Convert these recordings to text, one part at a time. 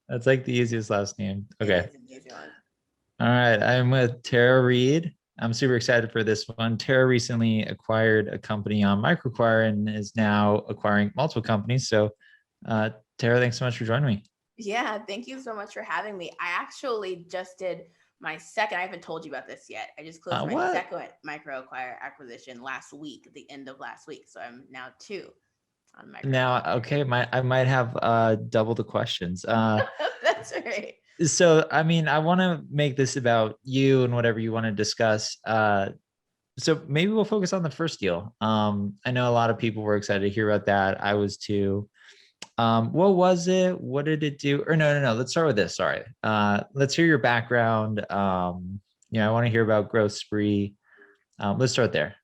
That's like the easiest last name. It Okay. is an easy one. All right. I'm with Tara Reed. I'm super excited for this one. Tara recently acquired a company on Microacquire and is now acquiring multiple companies. So, Tara, thanks so much for joining me. Yeah, thank you so much for having me. I actually just did my second, I haven't told you about this yet. I just closed my What? second Microacquire acquisition last week, at the end of last week. So I'm now two on Now, Microacquire. okay, I might have double the questions. That's right. So I mean, I want to make this about you and whatever you want to discuss. So maybe we'll focus on the first deal. I know a lot of people were excited to hear about that. I was too. What was it? What did it do? Or no. Let's start with this. Sorry. Let's hear your background. I want to hear about Growthspree. Let's start there.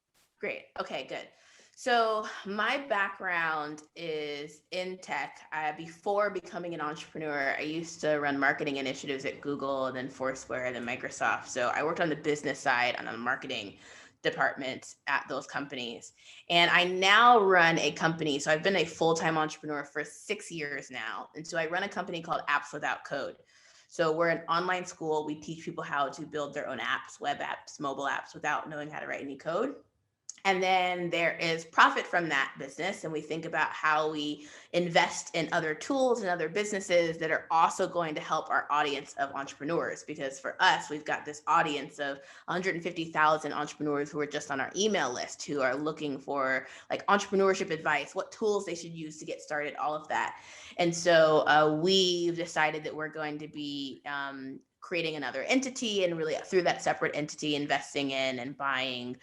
Great. Okay, good. So my background is in tech. Before becoming an entrepreneur, I used to run marketing initiatives at Google, and then Foursquare, and then Microsoft. So I worked on the business side and on the marketing department at those companies. And I now run a company. So I've been a full-time entrepreneur for 6 years now. And so I run a company called Apps Without Code. So we're an online school. We teach people how to build their own apps, web apps, mobile apps without knowing how to write any code. And then there is profit from that business. And we think about how we invest in other tools and other businesses that are also going to help our audience of entrepreneurs. Because for us, we've got this audience of 150,000 entrepreneurs who are just on our email list, who are looking for like entrepreneurship advice, what tools they should use to get started, all of that. And so we've decided that we're going to be creating another entity, and really through that separate entity, investing in and buying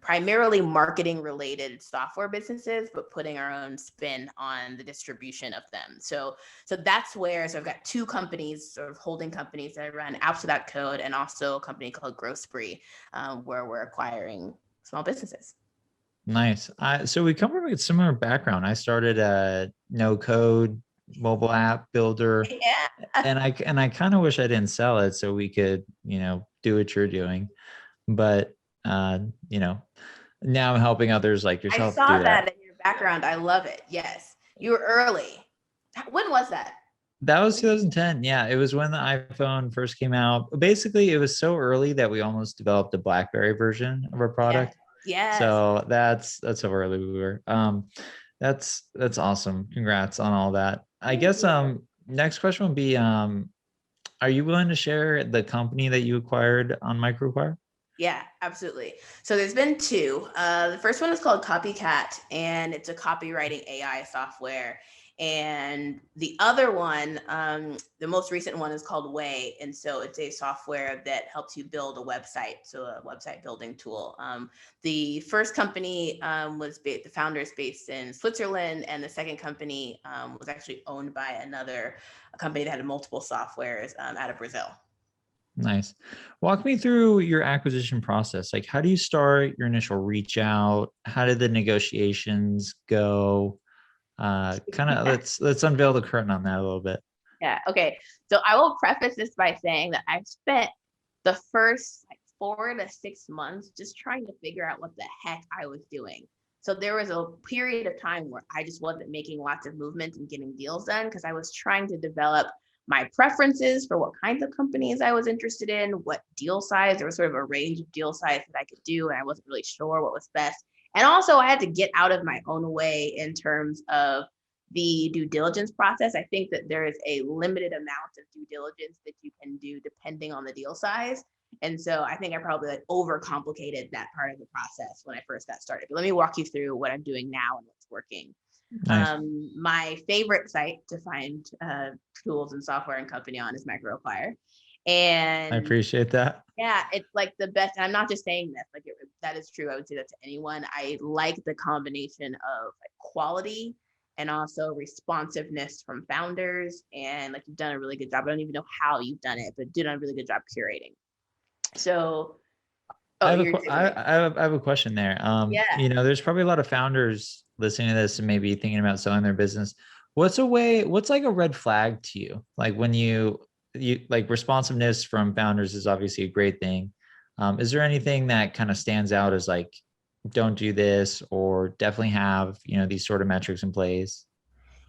primarily marketing related software businesses, but putting our own spin on the distribution of them. So that's where, so I've got two companies, sort of holding companies that I run, Apps Without Code, and also a company called Growthspree, where we're acquiring small businesses. Nice. So we come from a similar background. I started a no code mobile app builder, Yeah. and I kind of wish I didn't sell it so we could, do what you're doing. But uh, you know, now I'm helping others like I yourself saw do that. that in your background. I love it. Yes. You were early. When was that? That was 2010. Yeah, it was when the iPhone first came out. Basically, it was so early that we almost developed a BlackBerry version of our Yeah. product. Yes. So that's how early we were. That's awesome. Congrats on all that. I Thank guess you. next question would be are you willing to share the company that you acquired on Microacquire? Yeah, absolutely. So there's been two. The first one is called Copycat, and it's a copywriting AI software. And the other one, the most recent one, is called Way, and so it's a software that helps you build a website, so a website building tool. The first company the founder is based in Switzerland, and the second company was actually owned by another company that had multiple softwares out of Brazil. Nice. Walk me through your acquisition process. Like, how do you start your initial reach out? How did the negotiations go? Kind of let's unveil the curtain on that a little bit. Yeah. Okay. So I will preface this by saying that I've spent the first like 4 to 6 months just trying to figure out what the heck I was doing. So there was a period of time where I just wasn't making lots of movement and getting deals done because I was trying to develop my preferences for what kinds of companies I was interested in, what deal size. There was sort of a range of deal size that I could do, and I wasn't really sure what was best. And also, I had to get out of my own way in terms of the due diligence process. I think that there is a limited amount of due diligence that you can do depending on the deal size. And so I think I probably like overcomplicated that part of the process when I first got started. But let me walk you through what I'm doing now and what's working. Nice. My favorite site to find tools and software and company on is Microacquire. I And appreciate that. yeah, it's like the best. And I'm not just saying this, like that is true. I would say that to anyone. I like the combination of like quality and also responsiveness from founders. And like you've done a really good job. I don't even know how you've done it, but did a really good job curating. So, I oh, have a you're que- saying something. I have a question there. Yeah. There's probably a lot of founders listening to this and maybe thinking about selling their business. What's like a red flag to you? Like when you like responsiveness from founders is obviously a great thing. Is there anything that kind of stands out as like, don't do this or definitely have, these sort of metrics in place?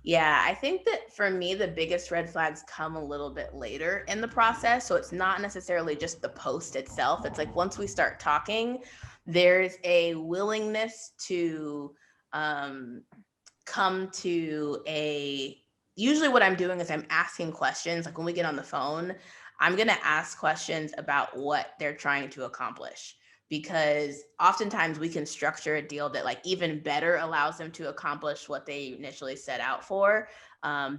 Yeah, I think that for me, the biggest red flags come a little bit later in the process. So it's not necessarily just the post itself. It's like once we start talking, there's a willingness to um, come to a, usually what I'm doing is I'm asking questions. Like when we get on the phone, I'm going to ask questions about what they're trying to accomplish, because oftentimes we can structure a deal that like even better allows them to accomplish what they initially set out for,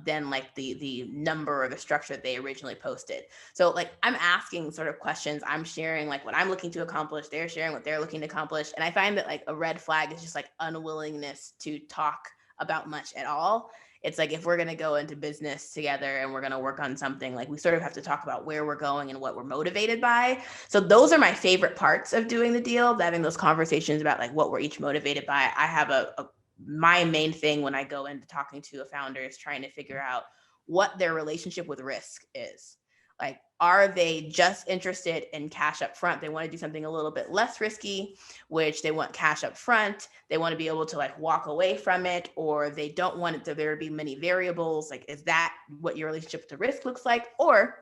than like the number or the structure that they originally posted. So like I'm asking sort of questions, I'm sharing like what I'm looking to accomplish, they're sharing what they're looking to accomplish, and I find that like a red flag is just like unwillingness to talk about much at all. It's like if we're going to go into business together and we're going to work on something, like we sort of have to talk about where we're going and what we're motivated by. So those are my favorite parts of doing the deal, having those conversations about like what we're each motivated by. I have my main thing when I go into talking to a founder is trying to figure out what their relationship with risk is. Like, are they just interested in cash up front? They want to do something a little bit less risky, which they want cash up front. They want to be able to like walk away from it, or they don't want it to there to be many variables. Like, is that what your relationship to risk looks like? Or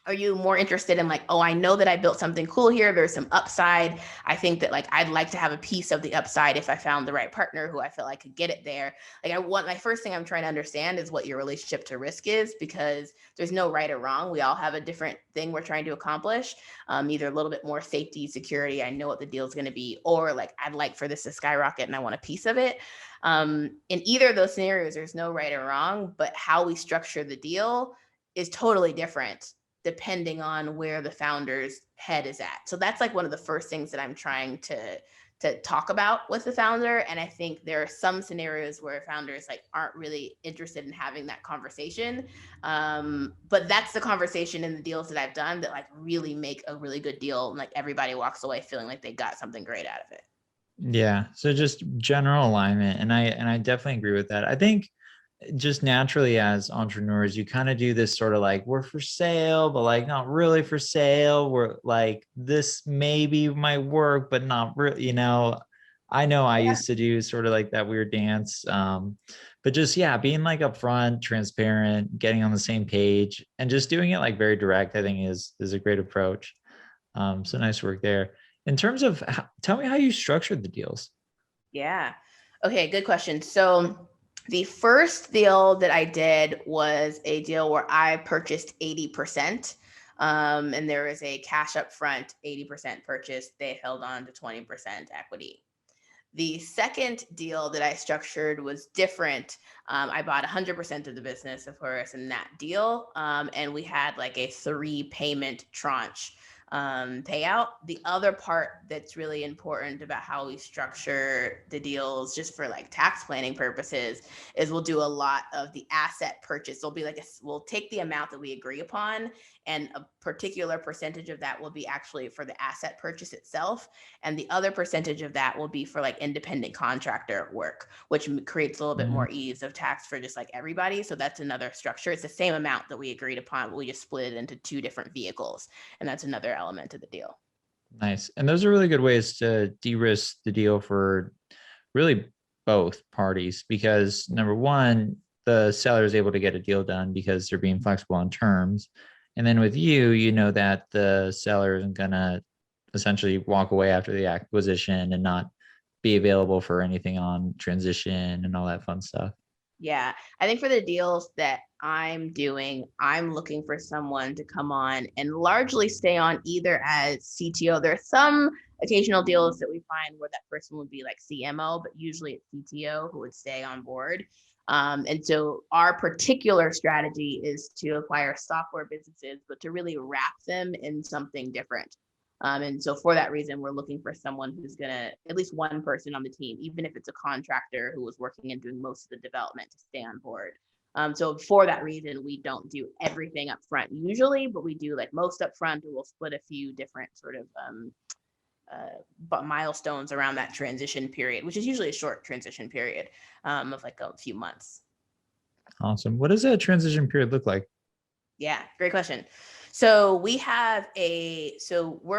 are you more interested in like, oh, I know that I built something cool here, there's some upside, I think that like I'd like to have a piece of the upside if I found the right partner who I feel like could get it there. Like I want, my first thing I'm trying to understand is what your relationship to risk is, because there's no right or wrong. We all have a different thing we're trying to accomplish. Either a little bit more safety, security, I know what the deal is going to be, or like I'd like for this to skyrocket and I want a piece of it. In either of those scenarios, there's no right or wrong, but how we structure the deal is totally different depending on where the founder's head is at. So that's like one of the first things that I'm trying to talk about with the founder. And I think there are some scenarios where founders like aren't really interested in having that conversation. But that's the conversation in the deals that I've done that like really make a really good deal. And like everybody walks away feeling like they got something great out of it. Yeah. So just general alignment. And I definitely agree with that. I think just naturally as entrepreneurs, you kind of do this sort of like we're for sale, but like not really for sale. We're like this maybe might work, but not really, I know I Yeah. used to do sort of like that weird dance. But just yeah, being like upfront, transparent, getting on the same page, and just doing it like very direct, I think is a great approach. So nice work there. In terms of, tell me how you structured the deals. Yeah. Okay, good question. So the first deal that I did was a deal where I purchased 80%. And there was a cash up front, 80% purchase. They held on to 20% equity. The second deal that I structured was different. I bought 100% of the business, of course, in that deal. And we had like a 3 payment tranche payout. The other part that's really important about how we structure the deals, just for like tax planning purposes, is we'll do a lot of the asset purchase. There'll be like we'll take the amount that we agree upon, and a particular percentage of that will be actually for the asset purchase itself, and the other percentage of that will be for like independent contractor work, which creates a little bit Mm, more ease of tax for just like everybody. So that's another structure. It's the same amount that we agreed upon, but we just split it into 2 different vehicles, and that's another element of the deal. nice. And those are really good ways to de-risk the deal for really both parties, because number one, the seller is able to get a deal done because they're being flexible on terms. And then with you, you know that the seller isn't going to essentially walk away after the acquisition and not be available for anything on transition and all that fun stuff. Yeah, I think for the deals that I'm doing, I'm looking for someone to come on and largely stay on either as CTO. There are some occasional deals that we find where that person would be like CMO, but usually it's CTO who would stay on board. And so our particular strategy is to acquire software businesses, but to really wrap them in something different. And so for that reason, we're looking for someone who's going to, at least one person on the team, even if it's a contractor who was working and doing most of the development, to stay on board. So for that reason, we don't do everything up front usually, but we do like most up front. We'll split a few different sort of milestones around that transition period, which is usually a short transition period of like a few months. Awesome. What does a transition period look like? Yeah, great question. So we're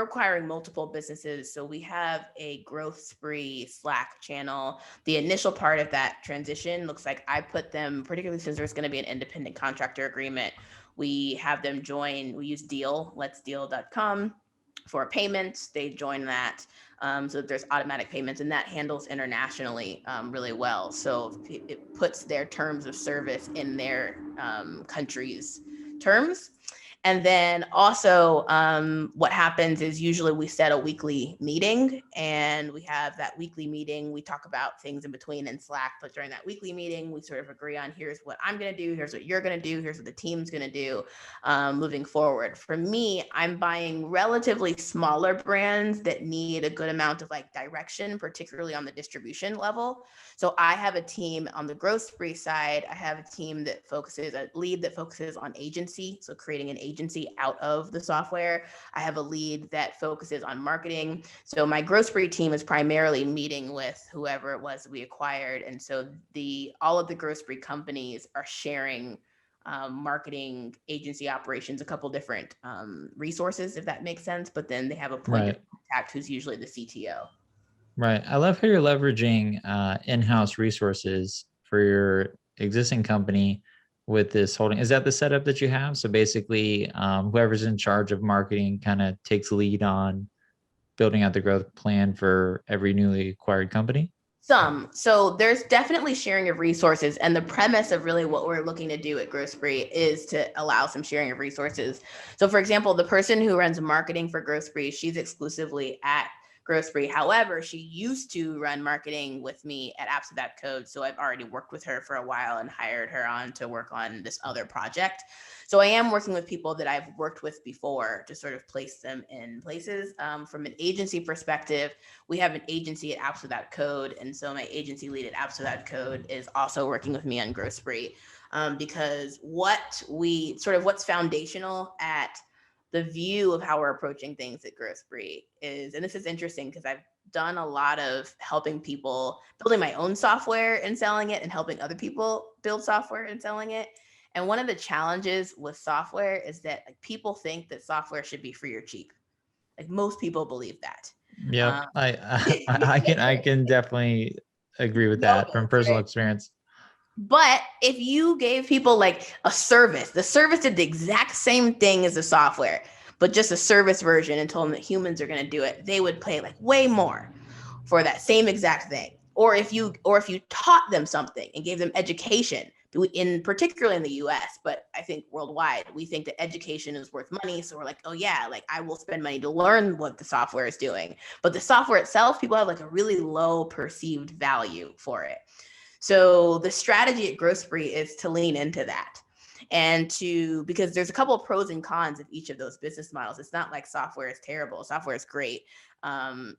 acquiring multiple businesses. So we have a Growthspree Slack channel. The initial part of that transition looks like I put them, particularly since there's going to be an independent contractor agreement, we have them join, we use letsdeal.com for payments. They join that. So there's automatic payments, and that handles internationally really well. So it puts their terms of service in their country's terms. And then also, what happens is usually we set a weekly meeting, and we have that weekly meeting. We talk about things in between in Slack, but during that weekly meeting, we sort of agree on here's what I'm going to do, here's what you're going to do, here's what the team's going to do moving forward. For me, I'm buying relatively smaller brands that need a good amount of like direction, particularly on the distribution level. So I have a team on the Growthspree side. I have a lead that focuses on agency. So creating an agency out of the software. I have a lead that focuses on marketing. So my Growthspree team is primarily meeting with whoever it was we acquired. And so all of the Growthspree companies are sharing marketing, agency operations, a couple different resources, if that makes sense. But then they have a point of contact who's usually the CTO. Right. I love how you're leveraging in-house resources for your existing company with this holding. Is that the setup that you have? So basically, whoever's in charge of marketing kind of takes lead on building out the growth plan for every newly acquired company? So there's definitely sharing of resources, and the premise of really what we're looking to do at Growthspree is to allow some sharing of resources. So for example, the person who runs marketing for Growthspree, she's exclusively at Growthspree. However, she used to run marketing with me at Apps Without Code. So I've already worked with her for a while and hired her on to work on this other project. So I am working with people that I've worked with before to sort of place them in places. From an agency perspective, we have an agency at Apps Without Code. And so my agency lead at Apps Without Code is also working with me on Growthspree, because what's foundational at the view of how we're approaching things at Growthspree is, and this is interesting because I've done a lot of helping people building my own software and selling it, and helping other people build software and selling it. And one of the challenges with software is that like, people think that software should be free or cheap. Like most people believe that. Yep. I can definitely agree with No, that from personal experience. but if you gave people like a service, the service did the exact same thing as the software, but just a service version, and told them that humans are going to do it, they would pay like way more for that same exact thing. Or if you taught them something and gave them education, particularly in the US, but I think worldwide, we think that education is worth money. So we're like, oh yeah, like I will spend money to learn what the software is doing. But the software itself, people have like a really low perceived value for it. So the strategy at Growthspree is to lean into that, because there's a couple of pros and cons of each of those business models. It's not like software is terrible. Software is great.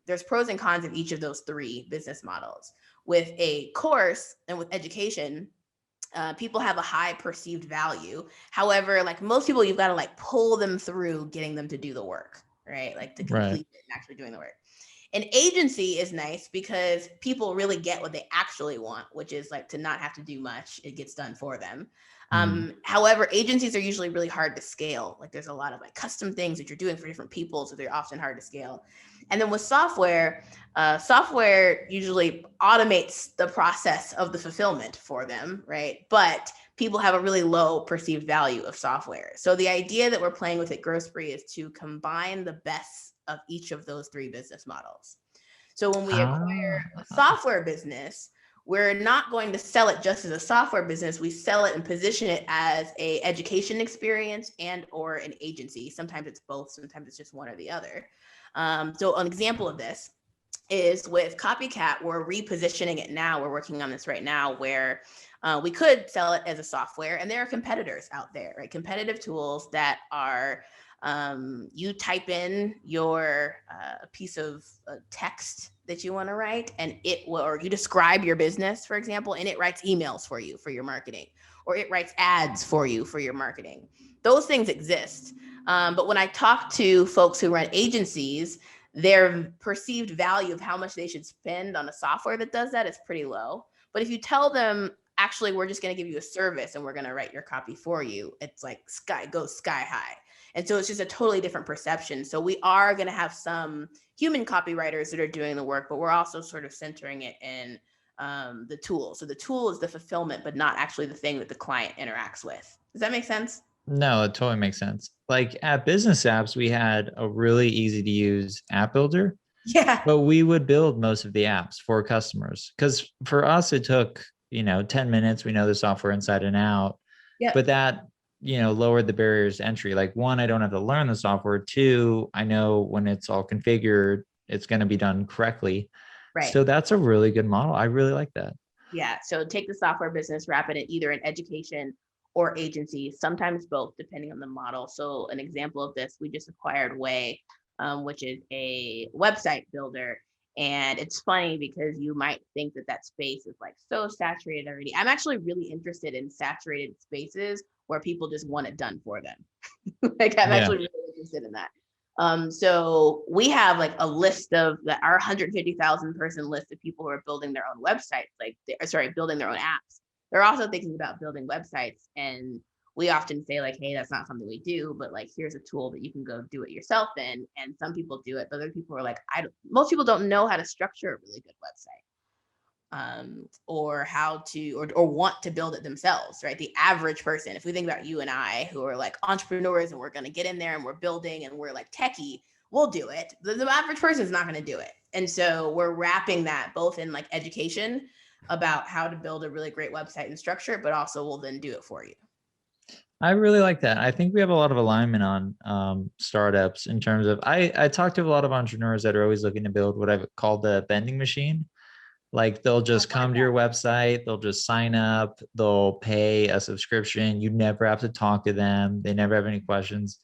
There's pros and cons of each of those three business models. With a course and with education, people have a high perceived value. However, like most people, you've got to like pull them through getting them to do the work, right? Like to complete it and actually doing the work. An agency is nice because people really get what they actually want, which is like to not have to do much. It gets done for them. However, agencies are usually really hard to scale. Like there's a lot of like custom things that you're doing for different people, so they're often hard to scale. And then with software, software usually automates the process of the fulfillment for them, right? But people have a really low perceived value of software. So the idea that we're playing with at Growthspree is to combine the best of each of those three business models. So when we acquire a software business, we're not going to sell it just as a software business. We sell it and position it as a education experience and or an agency. Sometimes it's both. Sometimes it's just one or the other. So an example of this is with Copycat. We're repositioning it now. We're working on this right now where we could sell it as a software, and there are competitors out there, right? Competitive tools that are you type in your piece of text that you want to write, and or you describe your business, for example, and it writes emails for you for your marketing, or it writes ads for you for your marketing. Those things exist. But when I talk to folks who run agencies, their perceived value of how much they should spend on a software that does that is pretty low. But if you tell them, actually, we're just going to give you a service and we're going to write your copy for you, it's like goes sky high. And so it's just a totally different perception. So we are going to have some human copywriters that are doing the work, but we're also sort of centering it in the tool. So the tool is the fulfillment, but not actually the thing that the client interacts with. Does that make sense? No, it totally makes sense. Like at business apps, we had a really easy to use app builder, Yeah. but we would build most of the apps for customers. Because for us, it took, 10 minutes. We know the software inside and out, but Yep. that, lowered the barriers to entry. Like one, I don't have to learn the software. Two, I know when it's all configured, it's going to be done correctly. Right. So that's a really good model. I really like that. Yeah. So take the software business, wrap it in either an education or agency, sometimes both, depending on the model. So an example of this, we just acquired Way, which is a website builder. And it's funny because you might think that that space is like so saturated already. I'm actually really interested in saturated spaces where people just want it done for them. Like I'm Yeah. actually really interested in that. So we have like a list of our 150,000 person list of people who are building their own websites, building their own apps. They're also thinking about building websites, and we often say like, hey, that's not something we do, but like, here's a tool that you can go do it yourself in. And some people do it, but other people are like, most people don't know how to structure a really good website. Or how to or want to build it themselves, right? The average person, if we think about you and I who are like entrepreneurs and we're going to get in there and we're building and we're like techie, we'll do it. The average person is not going to do it. And so we're wrapping that both in like education about how to build a really great website and structure, but also we'll then do it for you. I really like that. I think we have a lot of alignment on startups in terms of I talk to a lot of entrepreneurs that are always looking to build what I've called the vending machine. Like they'll Oh, just what is come to that? your website, they'll just sign up, they'll pay a subscription. You never have to talk to them. They never have any questions.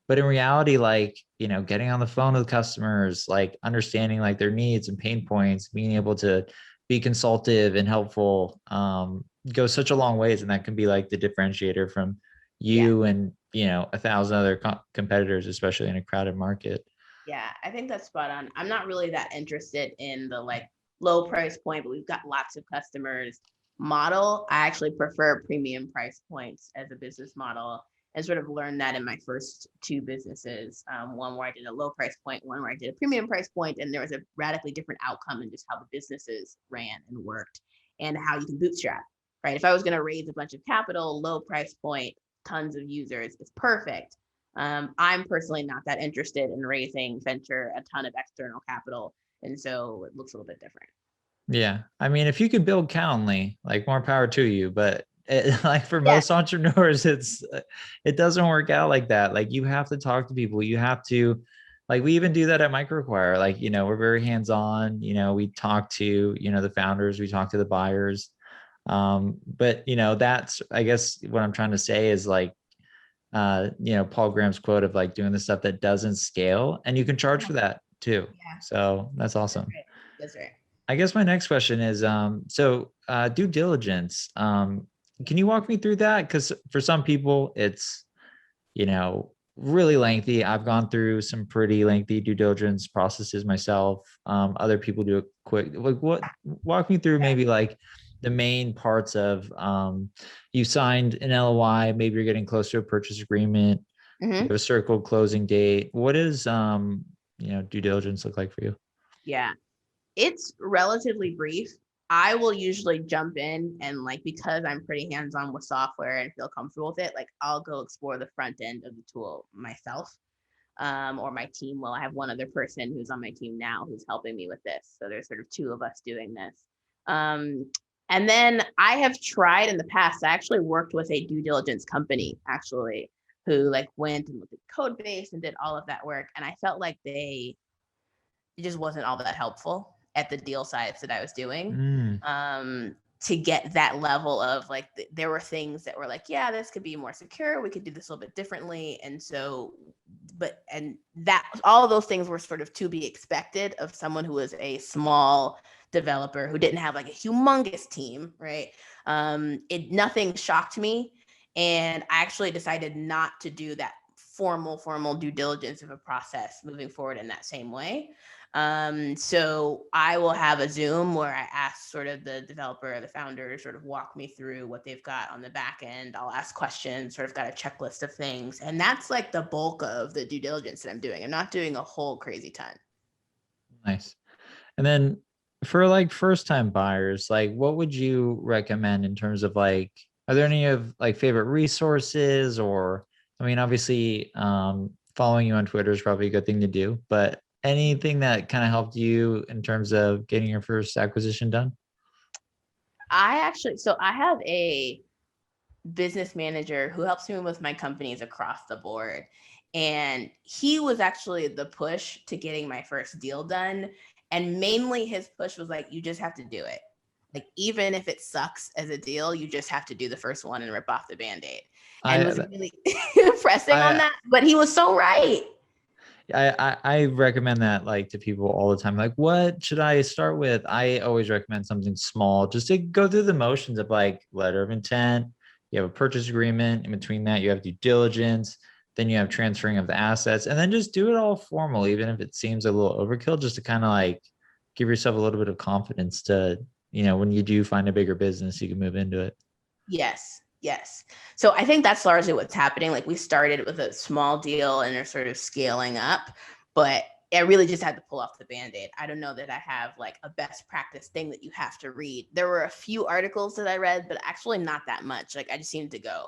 But in reality, like, getting on the phone with customers, like understanding like their needs and pain points, being able to be consultative and helpful, goes such a long ways. And that can be like the differentiator from Yeah. you and, 1,000 other competitors, especially in a crowded market. Yeah, I think that's spot on. I'm not really that interested in the like low price point, but we've got lots of customers model. I actually prefer premium price points as a business model and sort of learned that in my first two businesses. One where I did a low price point, one where I did a premium price point, and there was a radically different outcome in just how the businesses ran and worked and how you can bootstrap, right? If I was going to raise a bunch of capital, low price point, tons of users, it's perfect. I'm personally not that interested in raising venture a ton of external capital. And so it looks a little bit different. Yeah. I mean, if you could build Calendly, like more power to you, but like for Yeah. most entrepreneurs, it doesn't work out like that. Like you have to talk to people. You have to, like we even do that at Microacquire. Like, we're very hands-on, we talk to, the founders, we talk to the buyers. But that's, I guess what I'm trying to say is like, Paul Graham's quote of like doing the stuff that doesn't scale and you can charge for that too. Yeah, So that's that's awesome. right. That's right. I guess my next question is, due diligence. Can you walk me through that? Because for some people, it's, really lengthy. I've gone through some pretty lengthy due diligence processes myself. Other people do it quick. Like walk me through maybe like the main parts of, you signed an LOI, maybe you're getting close to a purchase agreement, you have Mm-hmm. a circled closing date. What is, due diligence look like for you? Yeah, it's relatively brief. I will usually jump in and like because I'm pretty hands-on with software and feel comfortable with it, like I'll go explore the front end of the tool myself. Or my team will. I have one other person who's on my team now who's helping me with this. So there's sort of two of us doing this. Um, and then I have tried in the past, I actually worked with a due diligence company actually who like went and looked at code base and did all of that work. And I felt like it just wasn't all that helpful at the deal size that I was doing. Mm, To get that level of like, there were things that were like, yeah, this could be more secure. We could do this a little bit differently. And so, and that, all of those things were sort of to be expected of someone who was a small developer who didn't have like a humongous team, right? Nothing shocked me. And I actually decided not to do that formal due diligence of a process moving forward in that same way. So I will have a Zoom where I ask sort of the developer or the founder to sort of walk me through what they've got on the back end. I'll ask questions, sort of got a checklist of things. And that's like the bulk of the due diligence that I'm doing. I'm not doing a whole crazy ton. Nice. And then for like first time buyers, like what would you recommend in terms of like, are there any of like favorite resources or, I mean, obviously, following you on Twitter is probably a good thing to do, but anything that kind of helped you in terms of getting your first acquisition done? So I have a business manager who helps me with my companies across the board. And he was actually the push to getting my first deal done. And mainly his push was like, you just have to do it. Like, even if it sucks as a deal, you just have to do the first one and rip off the band aid. And was I, really pressing on I, that. But he was so right. I recommend that like to people all the time. Like, what should I start with? I always recommend something small just to go through the motions of like letter of intent. You have a purchase agreement. In between that, you have due diligence. Then you have transferring of the assets, and then just do it all formal, even if it seems a little overkill, just to kind of like give yourself a little bit of confidence to, when you do find a bigger business, you can move into it. Yes. Yes. So I think that's largely what's happening. Like, we started with a small deal and are sort of scaling up, but I really just had to pull off the band-aid. I don't know that I have like a best practice thing that you have to read. There were a few articles that I read, but actually not that much. Like, I just needed to go.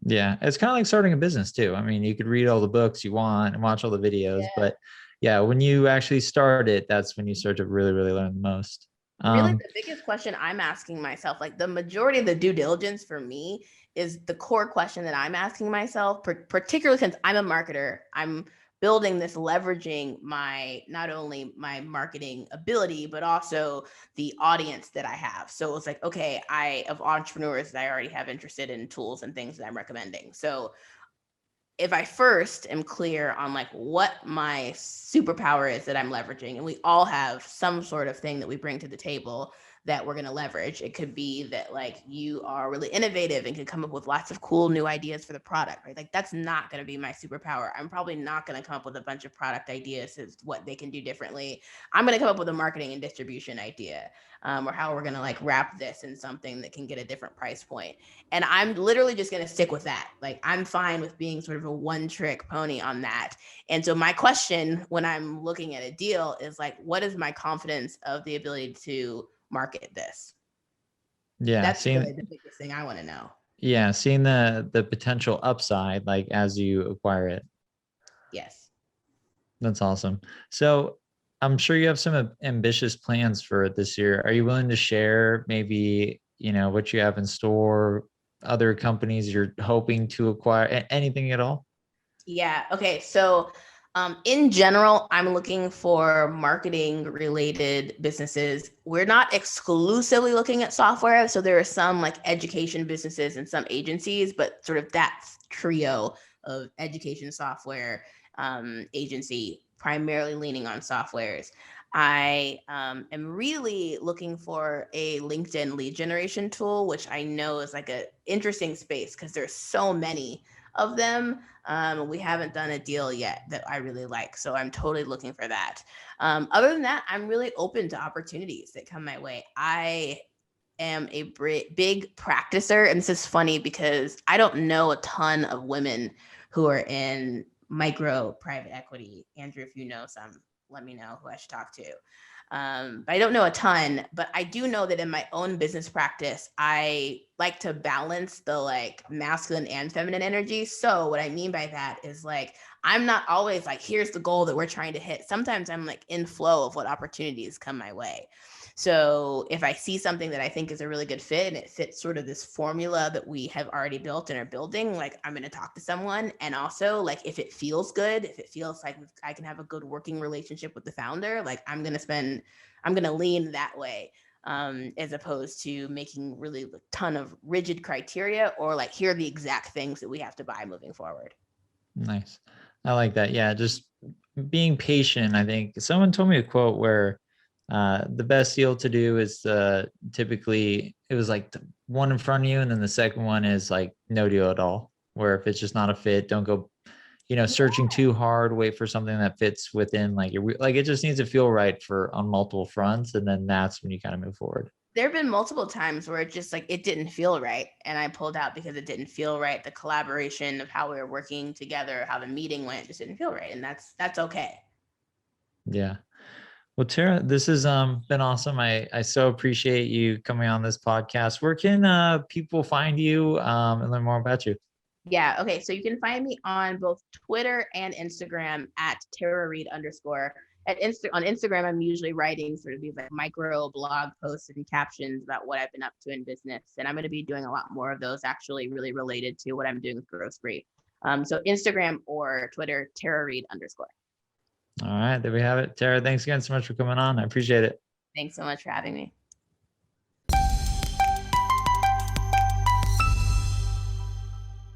Yeah, it's kind of like starting a business too. I mean, you could read all the books you want and watch all the videos, Yeah. but yeah, when you actually start it, that's when you start to really, really learn the most. Really, Um, the biggest question I'm asking myself, like the majority of the due diligence for me, is the core question that I'm asking myself, particularly since I'm a marketer. I'm building this leveraging my not only my marketing ability, but also the audience that I have. So it's like, okay, I of entrepreneurs that I already have interested in tools and things that I'm recommending. So if I first am clear on like what my superpower is that I'm leveraging, and we all have some sort of thing that we bring to the table that we're going to leverage. It could be that like you are really innovative and can come up with lots of cool new ideas for the product, right? Like, that's not going to be my superpower. I'm probably not going to come up with a bunch of product ideas as what they can do differently. I'm going to come up with a marketing and distribution idea, or how we're going to like wrap this in something that can get a different price point. And I'm literally just going to stick with that. Like, I'm fine with being sort of a one trick pony on that. And so my question when I'm looking at a deal is like, what is my confidence of the ability to market this? yeah, That's really seeing the biggest thing I want to know. yeah, seeing the potential upside like as you acquire it. Yes. That's awesome. So I'm sure you have some ambitious plans for it this year. Are you willing to share maybe, what you have in store, other companies you're hoping to acquire, anything at all? Yeah. Okay. So, in general, I'm looking for marketing related businesses. We're not exclusively looking at software. So, there are some like education businesses and some agencies, but sort of that trio of education software agency, primarily leaning on softwares. I am really looking for a LinkedIn lead generation tool, which I know is like a interesting space because there's so many of them. We haven't done a deal yet that I really like, so I'm totally looking for that. Other than that, I'm really open to opportunities that come my way. I am a big practicer, and this is funny because I don't know a ton of women who are in micro private equity. Andrew, if you know some, let me know who I should talk to. But I don't know a ton, but I do know that in my own business practice, I like to balance the like masculine and feminine energy. So what I mean by that is like, I'm not always like, here's the goal that we're trying to hit. Sometimes I'm like in flow of what opportunities come my way. So if I see something that I think is a really good fit and it fits sort of this formula that we have already built and are building, like, I'm going to talk to someone. And also, like, if it feels good, if it feels like I can have a good working relationship with the founder, like, I'm going to lean that way, as opposed to making really a ton of rigid criteria or like, here are the exact things that we have to buy moving forward. Nice. I like that. Yeah, just being patient. I think someone told me a quote where the best deal to do is typically it was like the one in front of you, and then the second one is like no deal at all. Where if it's just not a fit, don't go, searching too hard, wait for something that fits within like like it just needs to feel right for on multiple fronts. And then that's when you kind of move forward. There have been multiple times where it just like it didn't feel right, and I pulled out because it didn't feel right. The collaboration of how we were working together, how the meeting went, just didn't feel right, and that's okay. Yeah. Well, Tara, this has been awesome. I so appreciate you coming on this podcast. Where can people find you and learn more about you? Yeah. Okay. So you can find me on both Twitter and Instagram at Tara Reid _. On Instagram, I'm usually writing sort of these like micro blog posts and captions about what I've been up to in business. And I'm going to be doing a lot more of those actually really related to what I'm doing with Growthspree. So Instagram or Twitter, Tara Reid _. All right, there we have it. Tara, thanks again so much for coming on. I appreciate it. Thanks so much for having me.